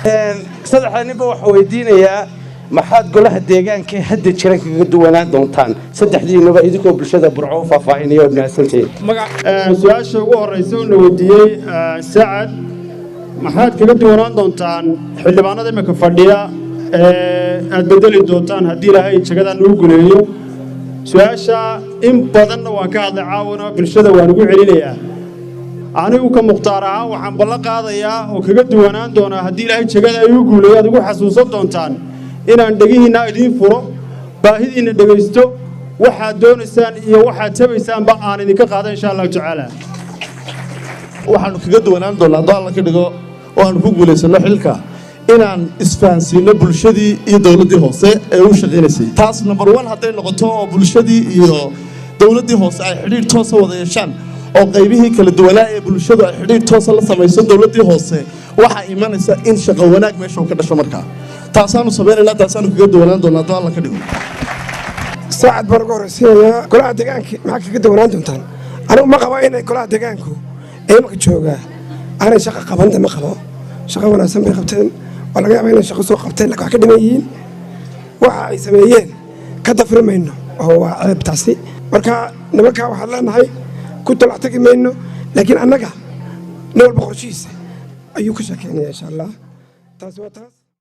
saddexdaniba waxa weydiinayaa maxaad golaha deegaanka hadda jira kaga duwanaan doontaan saddexdiinaba idinkoo bulshada burco u faahfaahinaya oo mahadsantihiin su-aasha ugu horeysa oo na weydiiyey Sacad maxaad kaga duwanaan doontaan xildhibaanada imika fadhiya aad bedeli doontaan haddii ilaahay jagadan uu guleeyo su-aasha in badanna waan ka hadlay caawana bulshada waan ugu celinayaa anigu ka mukhtaar ahaan waxaan ballan qaadayaa oo kaga duwanaan doonaa haddii ilaahay jagada ay u guuleeyo aad ugu xasuusan doontaan inaan dhegihiinna idiin furo baahidiinna dhegaysto waxaad doonaysaan iyo waxaad tabaysaanba aan idinka qaada insha allahu tacaala waxaanu kaga duwanaan doonaa hadduu alla ka dhigo oo aanu ku guulaysano xilka inaan isfahansiino bulshadii iyo dowladdii hoose ee u shaqaynaysay taas number 1 hadday noqoto oo bulshadii iyo dowladdii hoose ay xidhiidh toosa wada yeeshaan oo qaybihii kala duwanaa ee bulshadu ay xidhiidh toosa la samayso dowladdii hoose waxaa imanaysa in shaqo wanaag meesha uu ka dhasho markaa taasaanu samaynaynaa taasaanu kaga duwanaan doonaa hadduu alla ka dhigo saacad baan uga horeysiinayaa golaha deegaanka maxaa kaga duwanaan doontaan anigu ma qabo inay golaha deegaanku ee imaka joogaa aanay shaqo qabanta ma qabo shaqo wanaagsan bay qabteen oo laga yaaba inay shaqo soo qabteen laakiin wax ka dhiman yihiin waxa ay sameeyeen ka dafri mayno oo waa ceeb taasi marka nimankaa waxaad leenahay ku talax tagi mayno laakiin annaga nin walba qorshihiisa ayuu ka sheekeynaya insha allah taasi waa taas